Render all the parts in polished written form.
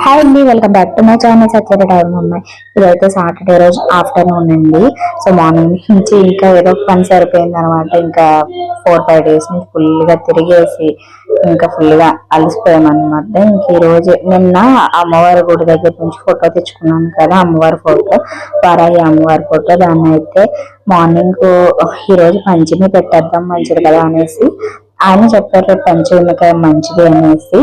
Hi అండి, welcome back to my channel సత్యత time అమ్మాయి. ఇదైతే సాటర్డే రోజు ఆఫ్టర్నూన్ అండి. సో మార్నింగ్ నుంచి ఇంకా ఏదో పని సరిపోయింది అనమాట. ఇంకా 4-5 days నుంచి ఫుల్గా తిరిగేసి ఇంకా ఫుల్గా అలసిపోయామన్నమాట. ఇంక ఈ రోజు నిన్న అమ్మవారి గుడి దగ్గర నుంచి ఫోటో తెచ్చుకున్నాను కదా, అమ్మవారి ఫోటో, వారాహి అమ్మవారి ఫోటో. దాన్ని అయితే మార్నింగ్ ఈరోజు పంచమి పెట్టేద్దాం మంచిది కదా అనేసి ఆయన చెప్పారు, రేపు పంచమికాయ మంచిది అనేసి.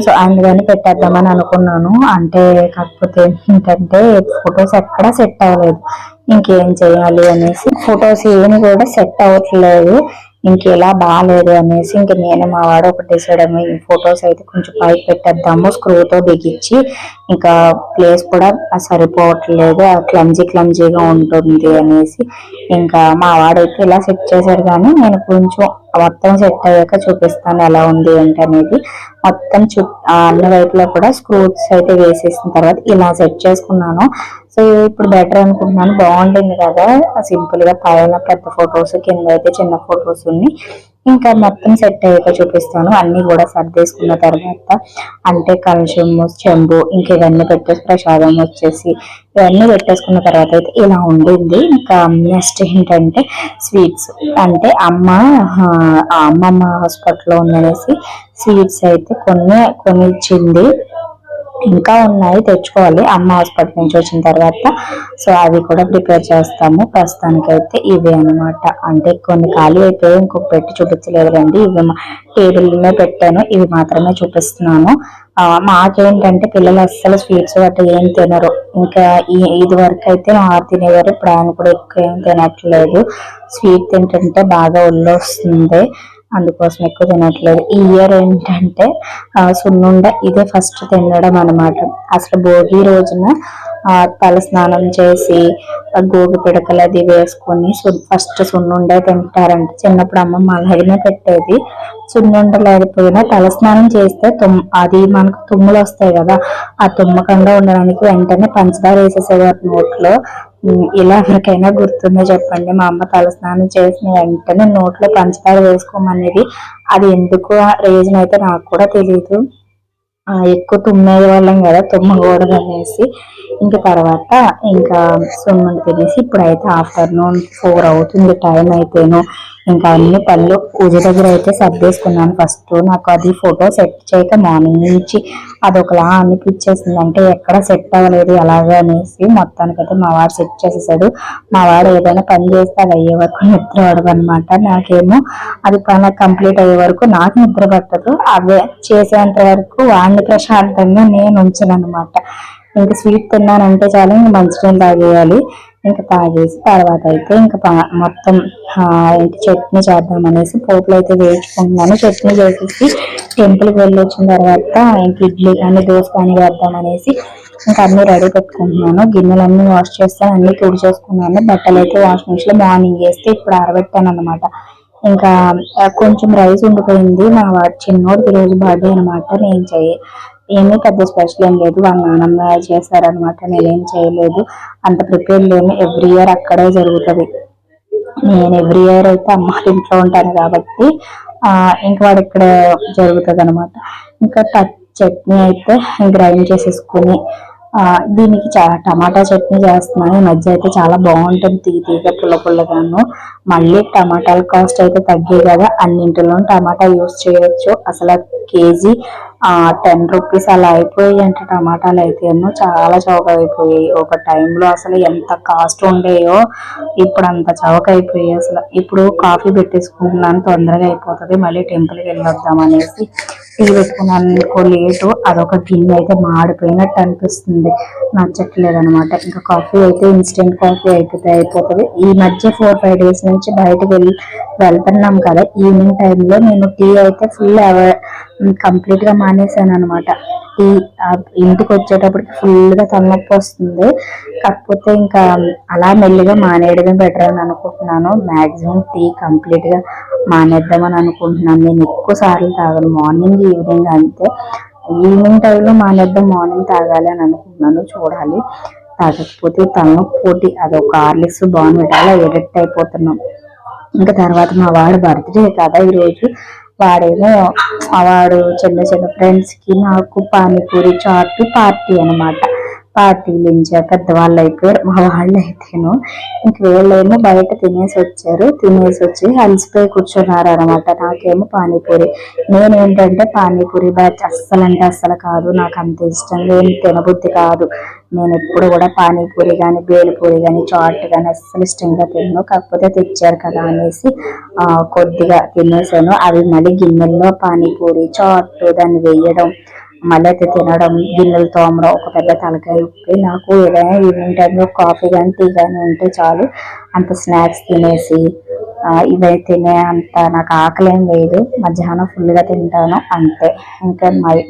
సో అందుకని పెట్టేద్దామని అనుకున్నాను. అంటే కాకపోతే ఏంటంటే ఫొటోస్ ఎక్కడ సెట్ అవ్వలేదు. ఇంకేం చేయాలి అనేసి ఫొటోస్ ఏమి కూడా సెట్ అవ్వట్లేదు. ఇంకెలా బాగాలేదు అనేసి ఇంక నేను మా వాడు ఒకటి డిసైడ్ అయ్యి ఈ ఫొటోస్ అయితే కొంచెం పైకి పెట్టేద్దాము, స్క్రూతో బిగించి. ఇంకా ప్లేస్ కూడా సరిపోవట్లేదు, క్లమ్జీగా ఉంటుంది అనేసి ఇంకా మా వాడైతే ఇలా సెట్ చేశారు. కానీ నేను కొంచెం మొత్తం సెట్ అయ్యాక చూపిస్తాను ఎలా ఉంది ఏంటి అనేది. మొత్తం అన్ని వైపులో కూడా స్క్రూస్ అయితే వేసేసిన తర్వాత ఇలా సెట్ చేసుకున్నాను. సో ఇప్పుడు బెటర్ అనుకుంటున్నాను, బాగుంటుంది కదా సింపుల్ గా. పైన పెద్ద ఫొటోస్, కింద అయితే చిన్న ఫొటోస్ ఉన్నాయి. ఇంకా మొత్తం సెట్ అయ్యాక చూపిస్తాను. అన్ని కూడా సర్దేసుకున్న తర్వాత అంటే కలుషము, చెంబు, ఇంకా ఇవన్నీ పెట్టేసి ప్రసాదం వచ్చేసి ఇవన్నీ పెట్టేసుకున్న తర్వాత అయితే ఇలా ఉండింది. ఇంకా నెక్స్ట్ ఏంటంటే స్వీట్స్. అంటే అమ్మమ్మ హాస్పిటల్లో ఉందనేసి స్వీట్స్ అయితే కొన్ని ఇచ్చింది. ఇంకా ఉన్నాయి, తెచ్చుకోవాలి అమ్మ హాస్పిటల్ నుంచి వచ్చిన తర్వాత. సో అవి కూడా ప్రిపేర్ చేస్తాము. ప్రస్తుతానికైతే ఇవే అనమాట. అంటే కొన్ని ఖాళీ అయిపోయి ఇంకొక పెట్టి చూపించలేదు రండి. ఇవి టేబుల్ మీద పెట్టాను, ఇవి మాత్రమే చూపిస్తున్నాను. మాకేంటంటే పిల్లలు అస్సలు స్వీట్స్ గట్రా ఏం తినరు. ఇంకా ఇది వరకు అయితే 6 తినేవారు, ఇప్పుడు ఆయన కూడా ఎక్కువ ఏం తినట్లేదు. స్వీట్ తింటుంటే బాగా ఒళ్ళు వస్తుంది, అందుకోసం ఎక్కువ తినట్లేదు. ఈ ఇయర్ ఏంటంటే సున్నుండ ఇదే ఫస్ట్ తినడం అనమాట. అసలు భోగి రోజున తల స్నానం చేసి గోగి పిడకలు అది వేసుకొని ఫస్ట్ సున్నుండే తింటారంట. చిన్నప్పుడు అమ్మమ్మ అలాగనే పెట్టేది. సున్నుండ లేకపోయినా తల స్నానం చేస్తే అది మనకు తుమ్ములు వస్తాయి కదా, ఆ తుమ్మకుండా ఉండడానికి వెంటనే పంచదార వేసేసేవారు నోట్లో. ఇలా ఎవరికైనా గుర్తుందో చెప్పండి. మా అమ్మ తలస్నానం చేసిన వెంటనే నోట్లో పంచదార వేసుకోమనేది. అది ఎందుకు రీజన్ అయితే నాకు కూడా తెలియదు. ఎక్కువ తుమ్మేది వాళ్ళం కదా, తుమ్మకూడదు అనేసి. ఇంకా తర్వాత ఇంకా సున్నుండి తినేసి ఇప్పుడైతే ఆఫ్టర్నూన్ 4 అవుతుంది టైం అయితేను. ఇంకా అన్ని పళ్ళు పూజ దగ్గర అయితే సర్దేసుకున్నాను. ఫస్ట్ నాకు అది ఫోటో సెట్ చేయక మార్నింగ్ నుంచి అదొకలా అనిపించేసింది. అంటే ఎక్కడ సెట్ అవ్వలేదు అలాగే అనేసి మొత్తానికైతే మా వాడు సెట్ చేసేసాడు. మా వాడు ఏదైనా పని చేస్తే అది అయ్యే వరకు నిద్ర పడదు అనమాట. నాకేమో అది పని కంప్లీట్ అయ్యే వరకు నాకు నిద్ర పట్టదు. అవే చేసేంత వరకు వాడిని ప్రశాంతంగా నేను ఉంచను అనమాట. ఇంకా స్వీట్ తిన్నానంటే చాలు, ఇంక మంచినీళ్ళు తాగేయాలి. ఇంకా తాగేసి తర్వాత అయితే ఇంకా మొత్తం చట్నీ చేద్దాం అనేసి పోపులు అయితే వేయించుకుంటున్నాను. చట్నీ చేసేసి టెంపుల్కి వెళ్ళి వచ్చిన తర్వాత ఇంక ఇడ్లీ కానీ దోశ కానీ వేద్దాం అనేసి ఇంకా అన్ని రెడీ పెట్టుకుంటున్నాను. గిన్నెలన్నీ వాష్ చేస్తాను, అన్ని చేసుకున్నాను. బట్టలు అయితే వాషింగ్ మిషన్ లో మార్నింగ్ వేస్తే ఇప్పుడు ఆరబెట్టాను అనమాట. ఇంకా కొంచెం రైస్ ఉండిపోయింది. మా చిన్నోడికి రోజు బర్త్డే అనమాట. ఏమీ పెద్ద స్పెషల్ ఏం లేదు, వాళ్ళ నాన్నమ్మ చేశారనమాట. నేనేం చేయలేదు, అంత ప్రిపేర్ లేను. ఎవ్రీ ఇయర్ అక్కడే జరుగుతుంది. నేను ఎవ్రీ ఇయర్ అయితే అమ్మ ఇంట్లో ఉంటాను కాబట్టి ఇంకా వాడు ఇక్కడ జరుగుతుంది అనమాట. ఇంకా చట్నీ అయితే గ్రైండ్ చేసేసుకుని దీనికి టమాటా చట్నీ చేస్తున్నాను. ఈ మధ్య అయితే చాలా బాగుంటుంది, తీగా పుల్లగాను. మళ్ళీ టమాటాల కాస్ట్ అయితే తగ్గాయి కదా, అన్నింటిలో టమాటా యూజ్ చేయొచ్చు. అసలు కేజీ 10 రూపీస్ అలా అయిపోయాయి అంటే టమాటాలు అయితే ఎన్నో చాలా చౌక అయిపోయాయి. ఒక టైంలో అసలు ఎంత కాస్ట్ ఉండేయో ఇప్పుడు అంత చౌక అయిపోయాయి. అసలు ఇప్పుడు కాఫీ పెట్టేసుకుంటున్నాను, తొందరగా అయిపోతుంది. మళ్ళీ టెంపుల్కి వెళ్ళొద్దాం అనేసి టీ పెట్టుకున్నాను అనుకో, లేటు. అదొక గిన్నె అయితే మాడిపోయినట్టు అనిపిస్తుంది, నచ్చట్లేదు అనమాట. ఇంకా కాఫీ అయితే ఇన్స్టెంట్ కాఫీ అయిపోతుంది. ఈ మధ్య 4-5 days నుంచి బయటకు వెళ్తున్నాం కదా, ఈవినింగ్ టైంలో నేను టీ అయితే ఫుల్ కంప్లీట్ గా మానేసాను అనమాట. టీ ఇంటికి వచ్చేటప్పటికి ఫుల్ గా తలనొప్పి వస్తుంది. కాకపోతే ఇంకా అలా మెల్లిగా మానేయడమే బెటర్ అని అనుకుంటున్నాను. మాక్సిమం టీ కంప్లీట్ గా మానేద్దామని అనుకుంటున్నాను. నేను ఎక్కువ సార్లు తాగను, మార్నింగ్ ఈవినింగ్ అంతే. ఈవినింగ్ టైంలో మానేద్దాం, మార్నింగ్ తాగాలి అని అనుకుంటున్నాను. చూడాలి, తాగకపోతే తలనొప్పి అదొక హార్లిక్స్ బాగుంది, అలా ఎడిక్ట్ అయిపోతున్నాం. ఇంకా తర్వాత మా వాడు బర్త్డే కదా ఈరోజు. వాడేమో వాడు చిన్న చిన్న ఫ్రెండ్స్కి నాకు పానీపూరి చాట్ పార్టీ అనమాట. పార్టీలు ఇంకా పెద్దవాళ్ళు అయిపోయారు మా వాళ్ళు అయితేను. ఇంక వీళ్ళేమో బయట తినేసి వచ్చి అలసిపోయి కూర్చున్నారు అనమాట. నాకేమో పానీపూరి, నేనేంటంటే పానీపూరి బ్యాచ్ అస్సలు అంటే అస్సలు కాదు, నాకు అంత ఇష్టం లేని తినబుద్ధి కాదు. నేను ఎప్పుడు కూడా పానీపూరి కానీ బేల్పూరి కానీ చాట్ కానీ అస్సలు ఇష్టంగా తిన్నాను. కాకపోతే తెచ్చారు కదా అనేసి కొద్దిగా తినేసాను. అవి మళ్ళీ గిన్నెల్లో పానీపూరి చాట్ దాన్ని వేయడం, మళ్ళీ అయితే తినడం, గిన్నెలు తోమడం ఒక పెద్ద తలకాయ ఉప్పి. నాకు ఏదైనా ఈవినింగ్ టైంలో కాఫీ కానీ టీ కానీ ఉంటే చాలు, అంత స్నాక్స్ తినేసి ఇవై తినే అంత నాకు ఆకలేం లేదు. మధ్యాహ్నం ఫుల్గా తింటాను అంతే. ఇంకా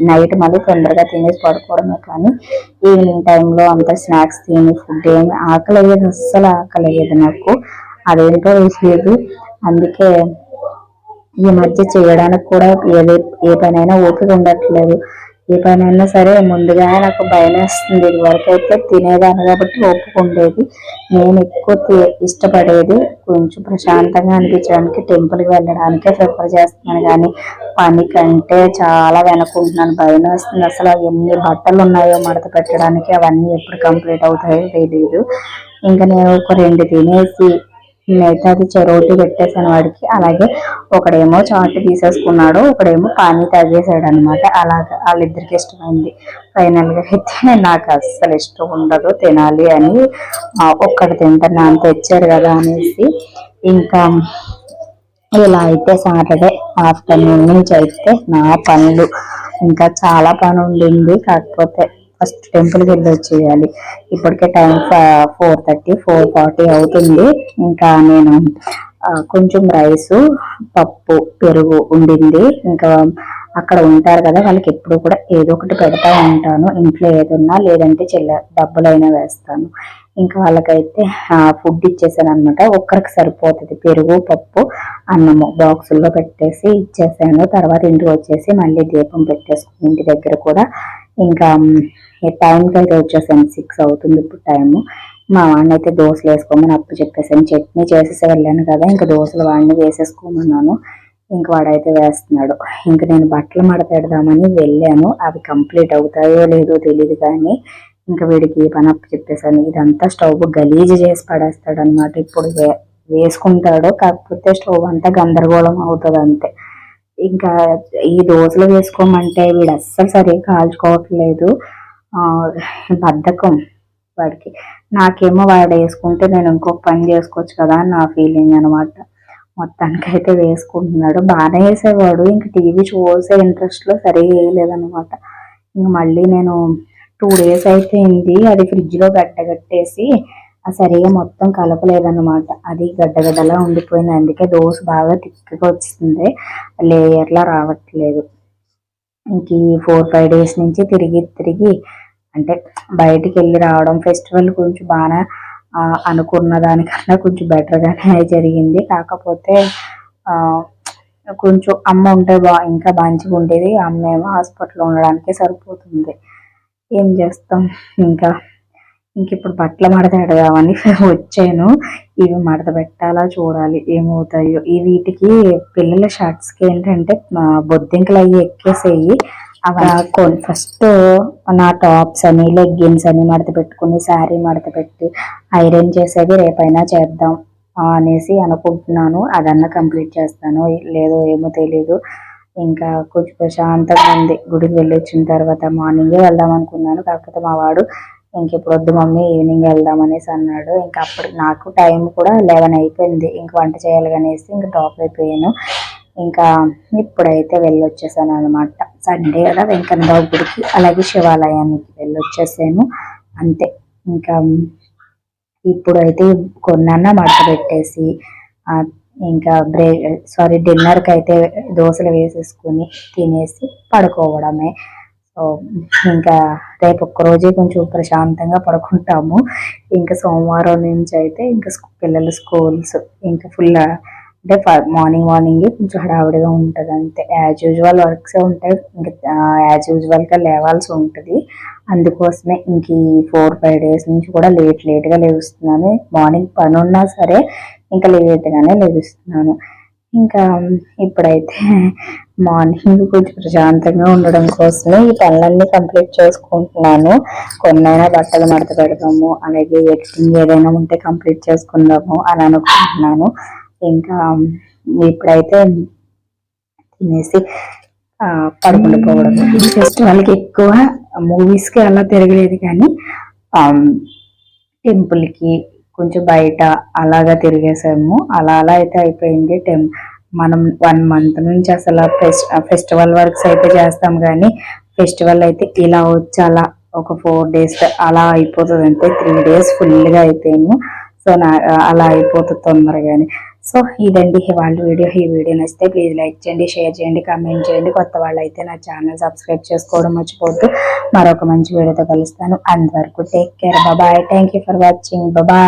నైట్ మళ్ళీ తొందరగా తినేసి పడుకోవడమే. కానీ ఈవినింగ్ టైంలో అంత స్నాక్స్ తిని ఫుడ్ ఏమి ఆకలేదు, అస్సలు ఆకలేదు నాకు. అదేంటో లేదు. అందుకే ఈ మధ్య చేయడానికి కూడా ఏ పనైనా ఓపిక ఉండట్లేదు. ఏ పనైనా సరే ముందుగానే నాకు భయం వేస్తుంది. ఇదివరకు అయితే తినేదాన్ని కాబట్టి ఒప్పుకుండేది. నేను ఎక్కువ ఇష్టపడేది కొంచెం ప్రశాంతంగా అనిపించడానికి టెంపుల్కి వెళ్ళడానికే ప్రిఫర్ చేస్తున్నాను. కానీ పని కంటే చాలా వెనుకుంటున్నాను, భయం వేస్తుంది. అసలు ఎన్ని బట్టలు ఉన్నాయో మడత పెట్టడానికి, అవన్నీ ఎప్పుడు కంప్లీట్ అవుతాయో తెలియదు. ఇంకా నేను ఒక 2 తినేసి మిగతాది రోటీ పెట్టేసాను వాడికి. అలాగే ఒకడేమో చాట్ తీసేసుకున్నాడు, ఒకడేమో పానీ తాగేసాడు అనమాట. అలాగా వాళ్ళిద్దరికి ఇష్టమైంది. ఫైనల్గా అయితే నాకు అస్సలు ఇష్టం ఉండదు తినాలి అని, ఒక్కటి తింటున్నాను తెచ్చారు కదా అనేసి. ఇంకా ఇలా అయితే సాటర్డే ఆఫ్టర్నూన్ నుంచి అయితే నా పనులు ఇంకా చాలా పని ఉండింది. కాకపోతే ఫస్ట్ టెంపుల్కి వెళ్ళి వచ్చేయాలి. ఇప్పటికే టైం 4:30 4:40 అవుతుంది. ఇంకా నేను కొంచెం రైసు, పప్పు, పెరుగు ఉండింది. ఇంకా అక్కడ ఉంటారు కదా, వాళ్ళకి ఎప్పుడు కూడా ఏదో ఒకటి పెడతా ఉంటాను. ఇంట్లో ఏదన్నా లేదంటే డబ్బులైనా వేస్తాను. ఇంకా వాళ్ళకైతే ఫుడ్ ఇచ్చేసాను అనమాట. ఒక్కరికి సరిపోతుంది, పెరుగు, పప్పు, అన్నము బాక్సుల్లో పెట్టేసి ఇచ్చేసాను. తర్వాత ఇంటికి వచ్చేసి మళ్ళీ దీపం పెట్టేసుకుని ఇంటి దగ్గర కూడా ఇంకా టైంకి అయితే వచ్చేసాను. 6 అవుతుంది ఇప్పుడు టైము. మా వాడిని అయితే దోశలు వేసుకోమని అప్పు చెప్పేసాను. చట్నీ చేసేసి వెళ్ళాను కదా, ఇంకా దోశలు వాడిని వేసేసుకోమన్నాను. ఇంక వాడైతే వేస్తున్నాడు. ఇంక నేను బట్టలు మడపెడదామని వెళ్ళాను. అవి కంప్లీట్ అవుతాయో లేదో తెలియదు కానీ ఇంకా వీడికి పని అప్పు చెప్పేసాను. ఇదంతా స్టవ్ గలీజ్ చేసి పడేస్తాడు అనమాట. ఇప్పుడు వేసుకుంటాడు, కాకపోతే స్టవ్ అంతా గందరగోళం అవుతుంది అంతే. ఇంకా ఈ దోశలు వేసుకోమంటే వీడు అస్సలు సరిగ్గా కాల్చుకోవట్లేదు. బద్ధకం వాడికి. నాకేమో వాడు వేసుకుంటే నేను ఇంకొక పని చేసుకోవచ్చు కదా అని నా ఫీలింగ్ అనమాట. మొత్తానికైతే వేసుకుంటున్నాడు. బాగానే వేసేవాడు, ఇంక టీవీ చూసే ఇంట్రెస్ట్లో సరిగా వేయలేదనమాట. ఇంక మళ్ళీ నేను 2 days అయిపోయింది అది ఫ్రిడ్జ్లో గడ్డగట్టేసి సరిగా మొత్తం కలపలేదన్నమాట. అది గడ్డగడ్డలా ఉండిపోయింది. అందుకే దోశ బాగా తిక్కగా వచ్చింది, లేయర్లా రావట్లేదు. ఇంక ఈ 4-5 days నుంచి తిరిగి అంటే బయటికి వెళ్ళి రావడం, ఫెస్టివల్ కొంచెం బాగా అనుకున్న దానికన్నా కొంచెం బెటర్గానే జరిగింది. కాకపోతే కొంచెం అమ్మ ఉంటే ఇంకా మంచిగా ఉండేది. అమ్మ ఏమో హాస్పిటల్లో ఉండడానికే సరిపోతుంది. ఏం చేస్తాం. ఇంక ఇప్పుడు బట్టలు మడత పెడదామని వచ్చాను. ఇవి మడత పెట్టాలా చూడాలి ఏమవుతాయో. ఈ వీటికి పిల్లల షర్ట్స్కి ఏంటంటే బొద్దింకలు అవి ఎక్కేసేయి. అవి ఫస్ట్ నా టాప్స్ అని లెగ్గిన్స్ అని మడత పెట్టుకుని శారీ మడత పెట్టి ఐరన్ చేసేది రేపైనా చేద్దాం అనేసి అనుకుంటున్నాను. అదన్నా కంప్లీట్ చేస్తాను లేదో ఏమో తెలీదు. ఇంకా కొంచెం ప్రశాంతంగా ఉంది. గుడికి వెళ్ళి వచ్చిన తర్వాత మార్నింగే వెళ్దాం అనుకున్నాను. కాకపోతే మా వాడు ఇంకెప్పుడు వద్దు మమ్మీ ఈవినింగ్ వెళ్దాం అనేసి అన్నాడు. ఇంకా అప్పుడు నాకు టైం కూడా 11 అయిపోయింది. ఇంక వంట చేయాలి అనేసి ఇంకా డ్రాప్ అయిపోయాను. ఇంకా ఇప్పుడైతే వెళ్ళొచ్చేసాను అనమాట. సండే కదా, వెంకన్నరావు గుడికి అలాగే శివాలయానికి వెళ్ళొచ్చేసాను అంతే. ఇంకా ఇప్పుడైతే కొన్నా మడత పెట్టేసి ఇంకా డిన్నర్కి అయితే దోశలు వేసేసుకుని తినేసి పడుకోవడమే. సో ఇంకా రేపు ఒక్కరోజే కొంచెం ప్రశాంతంగా పడుకుంటాము. ఇంకా సోమవారం నుంచి అయితే ఇంకా పిల్లల స్కూల్స్ ఇంకా ఫుల్ అంటే మార్నింగ్ కొంచెం హడావుడిగా ఉంటుంది అంతే. యాజ్ యూజువల్ వర్క్స్ ఉంటాయి. ఇంకా యాజ్ యూజువల్గా లేవాల్సి ఉంటుంది. అందుకోసమే ఇంక ఈ 4-5 days నుంచి కూడా లేట్గా లేస్తున్నాను. మార్నింగ్ పని ఉన్నా సరే ఇంకా లేట్గానే లేస్తున్నాను. ఇంకా ఇప్పుడైతే మార్నింగ్ కొంచెం ప్రశాంతంగా ఉండడం కోసమే ఈ పనులన్నీ కంప్లీట్ చేసుకుంటున్నాను. కొన్నైనా బట్టలు మడత పెడదాము, అలాగే ఎడిటింగ్ ఏదైనా ఉంటే కంప్లీట్ చేసుకుందాము అని అనుకుంటున్నాను. ఇంకా ఇప్పుడైతే తినేసి పడుకుంటూ పోవడం. ఈ ఫెస్టివల్కి ఎక్కువ మూవీస్కి అలా తిరగలేదు, కానీ టెంపుల్కి కొంచెం బయట అలాగా తిరిగేసాము. అలా అలా అయితే అయిపోయింది. మనం 1 మంత్ నుంచి అసలు ఫెస్టివల్ వర్క్స్ అయితే చేస్తాం, కానీ ఫెస్టివల్ అయితే ఇలా వచ్చి అలా ఒక 4 days అలా అయిపోతుంది. అంటే 3 days ఫుల్గా అయిపోయాము. సో అలా అయిపోతుంది తొందరగానే. సో ఇదండి వాళ్ళ వీడియో. ఈ వీడియో నచ్చితే ప్లీజ్ లైక్ చేయండి, షేర్ చేయండి, కామెంట్ చేయండి. కొత్త వాళ్ళు అయితే నా ఛానల్ సబ్స్క్రైబ్ చేసుకోవడం మర్చిపోద్దు. మరొక మంచి వీడియోతో కలుస్తాను. అంతవరకు take care, bye. Thank you for watching, bye.